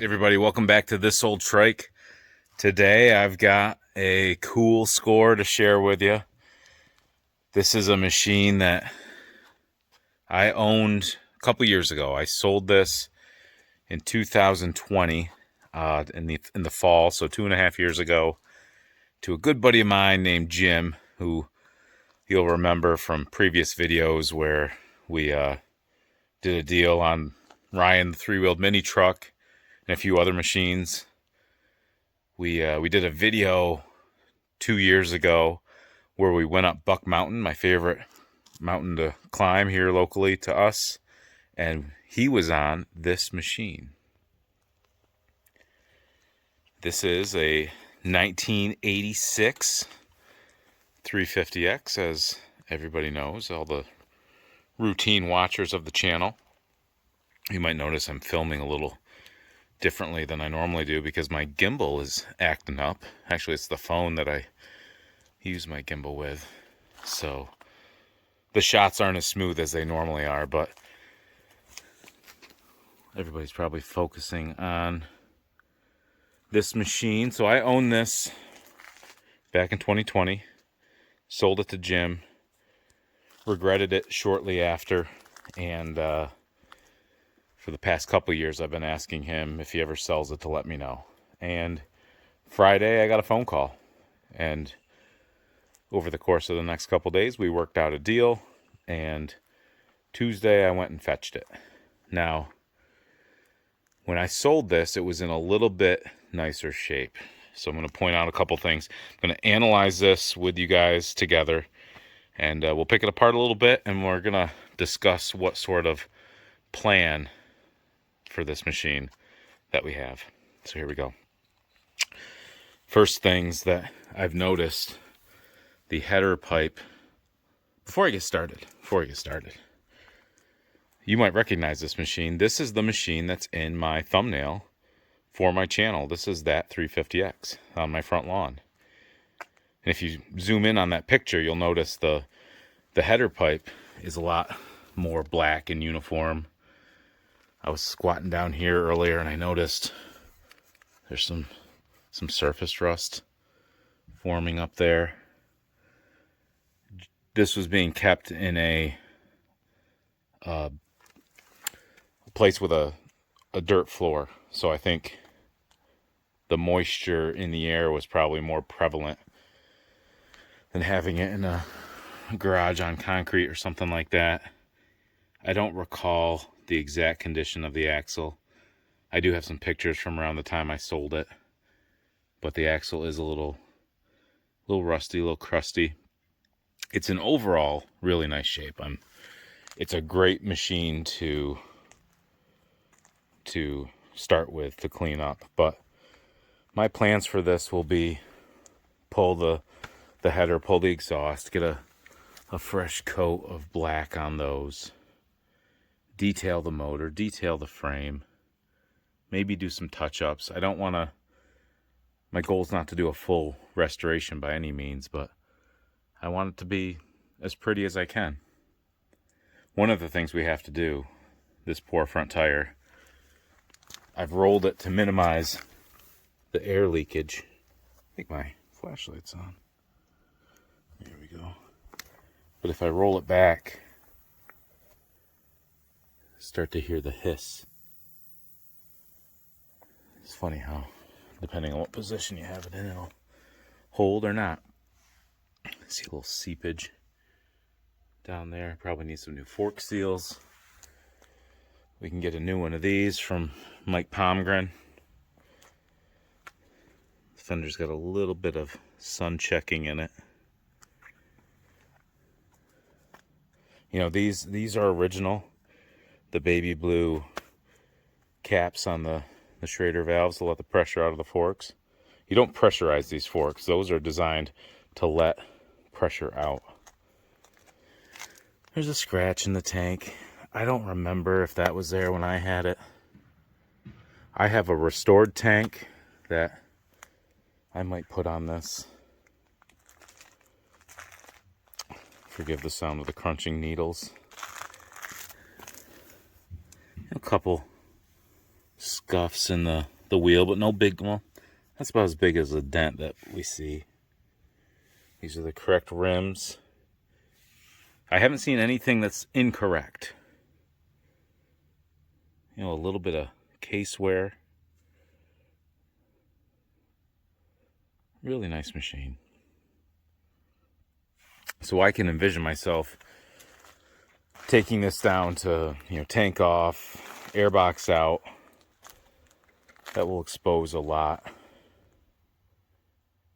Everybody, welcome back to This Old Trike. Today I've got a cool score to share with you. This is a machine that I owned a couple years ago. I sold this in 2020 in the fall, so 2.5 years ago, to a good buddy of mine named Jim, who you'll remember from previous videos where we did a deal on Ryan the three-wheeled mini truck and a few other machines. We did a video 2 years ago where we went up Buck Mountain, my favorite mountain to climb here locally to us, and he was on this machine. This is a 1986 350X, as everybody knows, all the routine watchers of the channel. You might notice I'm filming a little differently than I normally do because my gimbal is acting up. Actually, it's the phone that I use my gimbal with, so the shots aren't as smooth as they normally are, but everybody's probably focusing on this machine. So I own this back in 2020, sold it to Jim, regretted it shortly after, and for the past couple years, I've been asking him if he ever sells it to let me know. And Friday, I got a phone call. And over the course of the next couple days, we worked out a deal. And Tuesday, I went and fetched it. Now, when I sold this, it was in a little bit nicer shape. So I'm going to point out a couple things. I'm going to analyze this with you guys together. And we'll pick it apart a little bit. And we're going to discuss what sort of plan for this machine that we have. So here we go. First things that I've noticed, the header pipe. Before I get started, you might recognize this machine. This is the machine that's in my thumbnail for my channel. This is that 350X on my front lawn. And if you zoom in on that picture, you'll notice the header pipe is a lot more black and uniform. I was squatting down here earlier and I noticed there's some surface rust forming up there. This was being kept in a place with a dirt floor, so I think the moisture in the air was probably more prevalent than having it in a garage on concrete or something like that. I don't recall the exact condition of the axle. I do have some pictures from around the time I sold it, but the axle is a little rusty, a little crusty. It's an overall really nice shape. It's a great machine to start with, to clean up, but my plans for this will be pull the header, pull the exhaust, get a fresh coat of black on those, detail the motor, detail the frame, maybe do some touch-ups. I don't want to, my goal is not to do a full restoration by any means, but I want it to be as pretty as I can. One of the things we have to do, this poor front tire, I've rolled it to minimize the air leakage. I think my flashlight's on. There we go. But if I roll it back, start to hear the hiss. It's funny how, depending on what position you have it in, it'll hold or not. See a little seepage down there. Probably need some new fork seals. We can get a new one of these from Mike Palmgren. The fender's got a little bit of sun checking in it. You know, these are original. The baby blue caps on the Schrader valves to let the pressure out of the forks. You don't pressurize these forks. Those are designed to let pressure out. There's a scratch in the tank. I don't remember if that was there when I had it. I have a restored tank that I might put on this. Forgive the sound of the crunching needles. A couple scuffs in the the wheel, but no big, well, that's about as big as a dent that we see. These are the correct rims. I haven't seen anything that's incorrect. You know, a little bit of case wear. Really nice machine. So I can envision myself taking this down to, you know, tank off, airbox out. That will expose a lot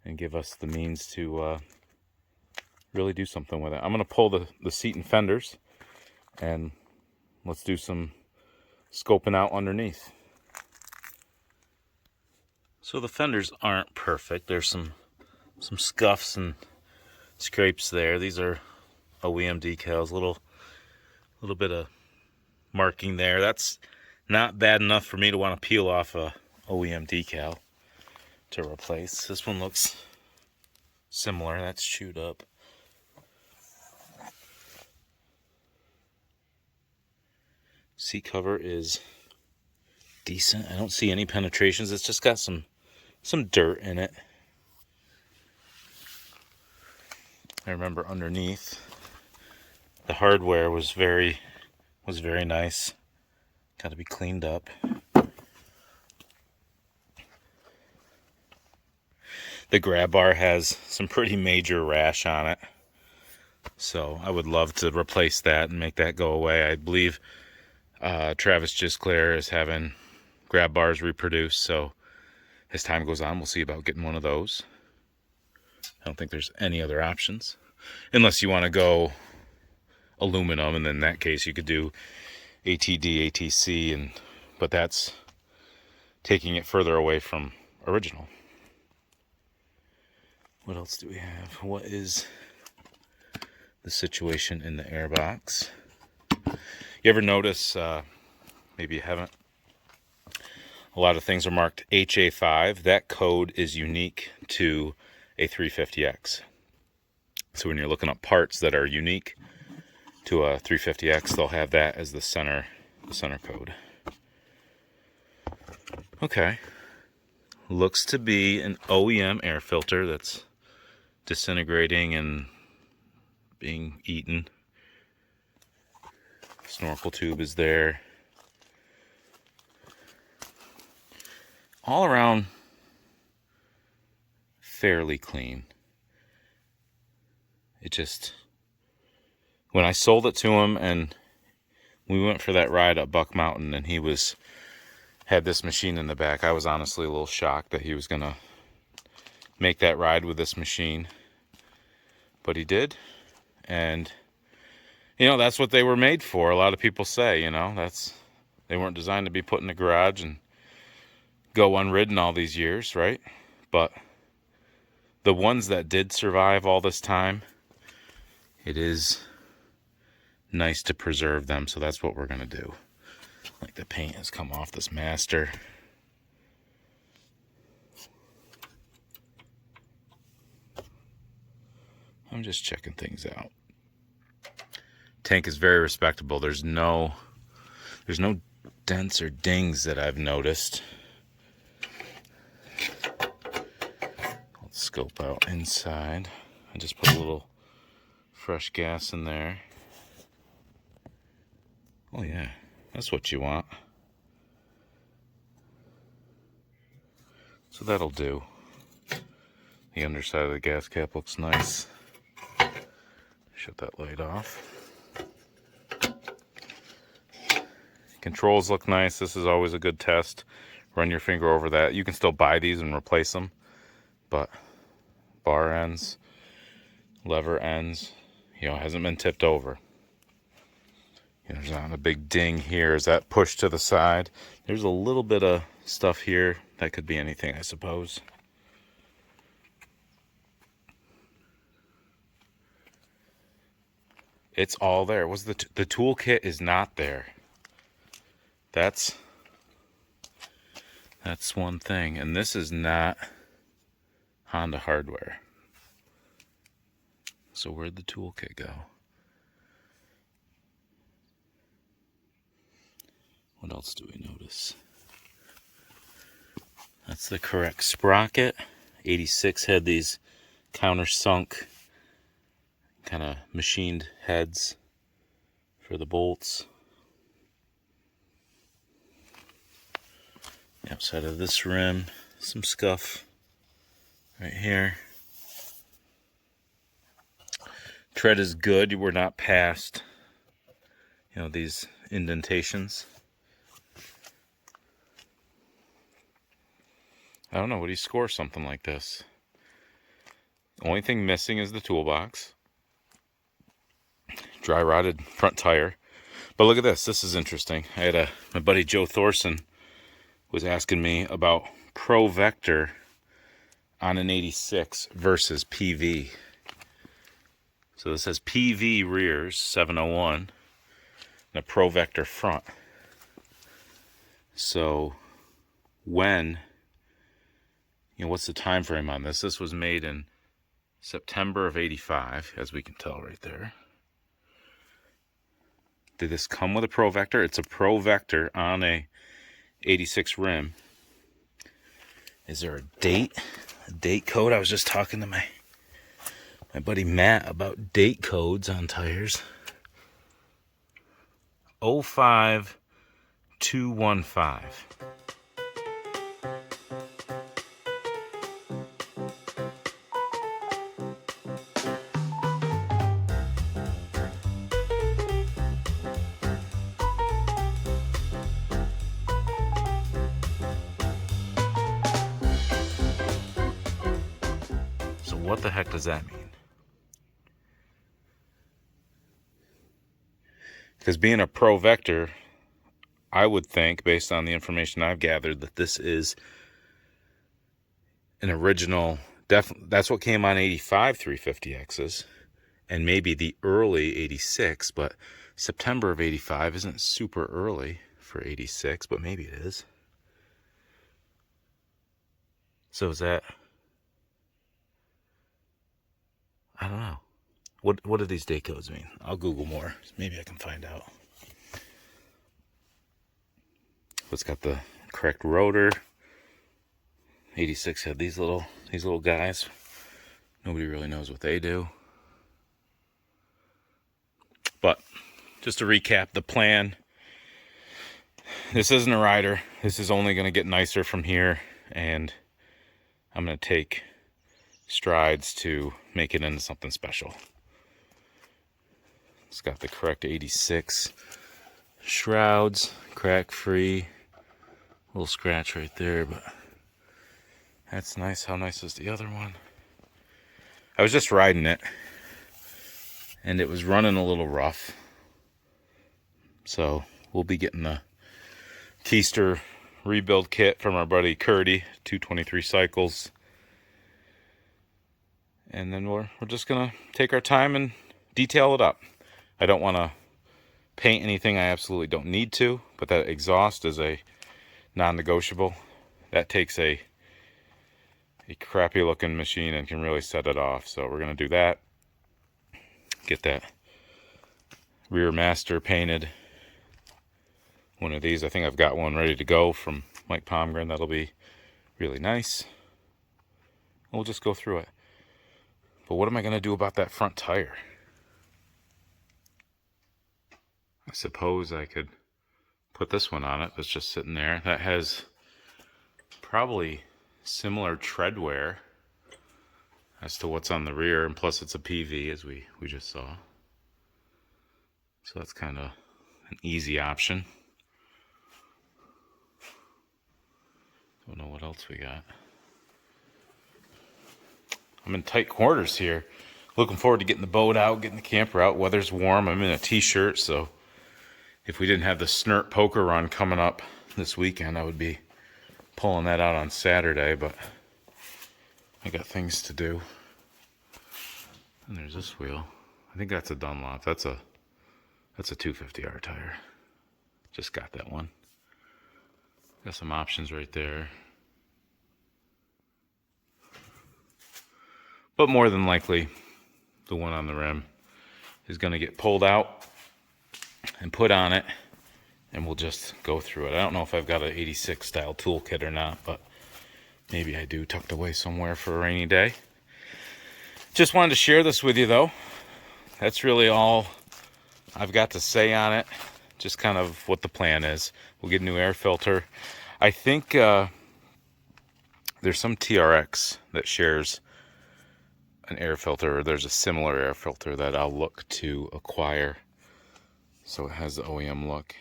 and give us the means to really do something with it. I'm going to pull the seat and fenders and let's do some scoping out underneath. So the fenders aren't perfect. There's some scuffs and scrapes there. These are OEM decals. Little bit of marking there. That's not bad enough for me to want to peel off a OEM decal to replace. This one looks similar. That's chewed up. Seat cover is decent. I don't see any penetrations. It's just got some dirt in it. I remember underneath the hardware was very nice. Got to be cleaned up. The grab bar has some pretty major rash on it. So I would love to replace that and make that go away. I believe Travis Gisclair is having grab bars reproduced, so as time goes on, we'll see about getting one of those. I don't think there's any other options. Unless you want to go aluminum, and in that case you could do ATD, ATC, but that's taking it further away from original. What else do we have? What is the situation in the airbox? You ever notice, maybe you haven't, a lot of things are marked HA5. That code is unique to a 350X. So when you're looking up parts that are unique to a 350X, they'll have that as the center code. Okay. Looks to be an OEM air filter that's disintegrating and being eaten. Snorkel tube is there. All around fairly clean. It just, when I sold it to him and we went for that ride up Buck Mountain and he had this machine in the back, I was honestly a little shocked that he was gonna make that ride with this machine, but he did. And you know, that's what they were made for. A lot of people say, you know, they weren't designed to be put in the garage and go unridden all these years, right? But the ones that did survive all this time, it is nice to preserve them, so that's what we're gonna do. Like, the paint has come off this master. I'm just checking things out. Tank is very respectable. There's no dents or dings that I've noticed. Let's scope out inside. I just put a little fresh gas in there. Oh yeah, that's what you want. So that'll do. The underside of the gas cap looks nice. Shut that light off. Controls look nice. This is always a good test. Run your finger over that. You can still buy these and replace them, but bar ends, lever ends, you know, hasn't been tipped over. You know, there's not a big ding here. Is that pushed to the side? There's a little bit of stuff here. That could be anything, I suppose. It's all there. Was the toolkit is not there. That's one thing. And this is not Honda hardware. So where'd the toolkit go? What else do we notice? That's the correct sprocket. 86 had these countersunk kind of machined heads for the bolts. The outside of this rim, some scuff right here. Tread is good. We're not past, these indentations. I don't know. What do you score something like this? The only thing missing is the toolbox. Dry rotted front tire. But look at this. This is interesting. I had my buddy Joe Thorson was asking me about Pro Vector on an 86 versus PV. So this says PV rears 701 and a Pro Vector front. So when, what's the time frame on this? This was made in September of 85, as we can tell right there. Did this come with a Pro Vector? It's a Pro Vector on a 86 rim. Is there a date? A date code? I was just talking to my buddy Matt about date codes on tires. 05215. So what the heck does that mean? Because being a Pro Vector, I would think, based on the information I've gathered, that this is an original, that's what came on 85 350Xs, and maybe the early 86, but September of 85 isn't super early for 86, but maybe it is. So is that, I don't know. What do these date codes mean? I'll Google more. Maybe I can find out. It's got the correct rotor. 86 had these little guys. Nobody really knows what they do. But just to recap the plan, this isn't a rider. This is only going to get nicer from here, and I'm going to take strides to make it into something special. It's got the correct 86 shrouds, crack free. Little scratch right there, but that's nice. How nice is the other one? I was just riding it, and it was running a little rough. So we'll be getting the keister rebuild kit from our buddy Curdy, 223 cycles. And then we're just gonna take our time and detail it up. I don't want to paint anything I absolutely don't need to, but that exhaust is a non-negotiable. That takes a crappy looking machine and can really set it off. So we're gonna do that. Get that rear master painted. One of these, I think I've got one ready to go from Mike Pomgren. That'll be really nice. We'll just go through it. But what am I gonna do about that front tire? I suppose I could put this one on it that's just sitting there. That has probably similar tread wear as to what's on the rear, and plus it's a PV, as we just saw. So that's kind of an easy option. Don't know what else we got. I'm in tight quarters here. Looking forward to getting the boat out, getting the camper out. Weather's warm. I'm in a t-shirt, so if we didn't have the Snert poker run coming up this weekend, I would be pulling that out on Saturday, but I got things to do. And there's this wheel. I think that's a Dunlop. That's a 250R tire. Just got that one. Got some options right there. But more than likely, the one on the rim is going to get pulled out and put on it, and we'll just go through it. I don't know if I've got an 86 style toolkit or not, but Maybe I do, tucked away somewhere for a rainy day. Just wanted to share this with you, though. That's really all I've got to say on it. Just kind of what the plan is. We'll get a new air filter. I think there's some TRX that shares an air filter, or there's a similar air filter that I'll look to acquire. So it has the OEM look.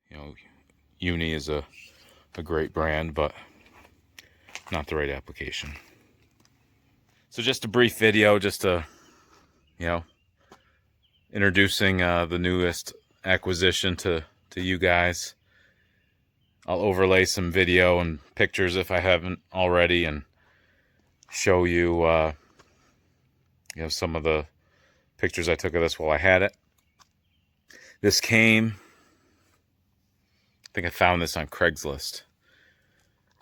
You know, Uni is a great brand, but not the right application. So just a brief video, just to, introducing the newest acquisition to you guys. I'll overlay some video and pictures if I haven't already, and show you, some of the pictures I took of this while I had it. This came, I think I found this on Craigslist,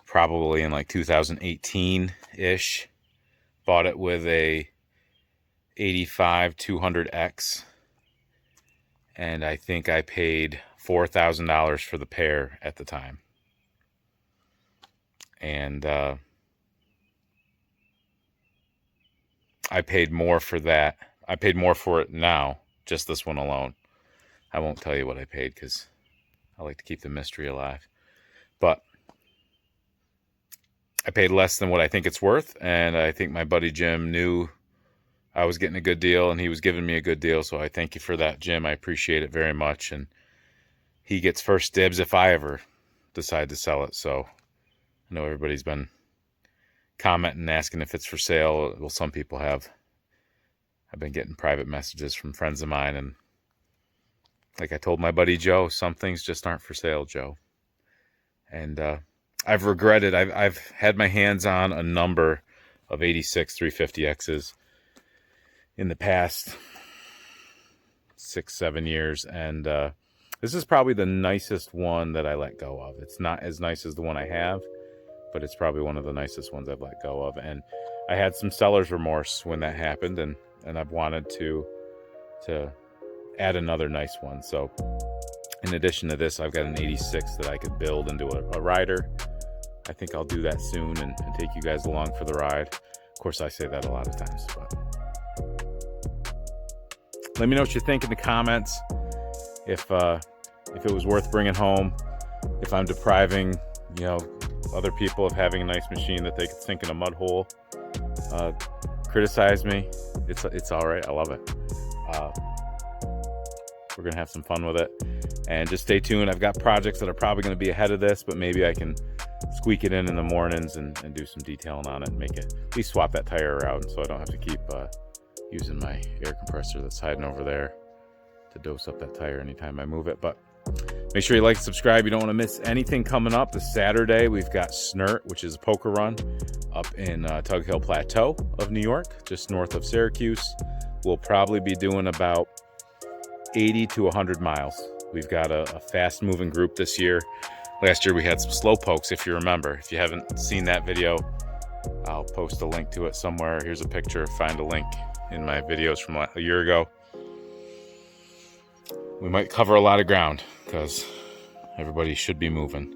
probably in like 2018-ish. Bought it with a 85 200X, and I think I paid $4,000 for the pair at the time. And I paid more for that. I paid more for it now, just this one alone. I won't tell you what I paid because I like to keep the mystery alive. But I paid less than what I think it's worth, and I think my buddy Jim knew I was getting a good deal, and he was giving me a good deal, so I thank you for that, Jim. I appreciate it very much, and he gets first dibs if I ever decide to sell it. So I know everybody's been commenting and asking if it's for sale. Well, some people have. I've been getting private messages from friends of mine, and like I told my buddy Joe, some things just aren't for sale, Joe. And I've regretted, I've had my hands on a number of 86 350Xs in the past 6-7 years, and this is probably the nicest one that I let go of. It's not as nice as the one I have, but it's probably one of the nicest ones I've let go of. And I had some seller's remorse when that happened, and I've wanted to add another nice one. So in addition to this, I've got an 86 that I could build into a rider. I think I'll do that soon and take you guys along for the ride. Of course, I say that a lot of times, but let me know what you think in the comments. If it was worth bringing home, if I'm depriving, other people of having a nice machine that they could sink in a mud hole, criticize me. It's all right. I love it. We're gonna have some fun with it, and just stay tuned. I've got projects that are probably going to be ahead of this, but maybe I can squeak it in the mornings and do some detailing on it and make it, at least swap that tire around so I don't have to keep using my air compressor that's hiding over there to dose up that tire anytime I move it. But make sure you like and subscribe. You don't want to miss anything coming up. This Saturday, we've got Snert, which is a poker run up in Tug Hill Plateau of New York, just north of Syracuse. We'll probably be doing about 80 to 100 miles. We've got a fast-moving group this year. Last year, we had some slow pokes, if you remember. If you haven't seen that video, I'll post a link to it somewhere. Here's a picture. Find a link in my videos from a year ago. We might cover a lot of ground because everybody should be moving.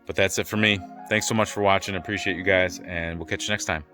But that's it for me. Thanks so much for watching. I appreciate you guys, and we'll catch you next time.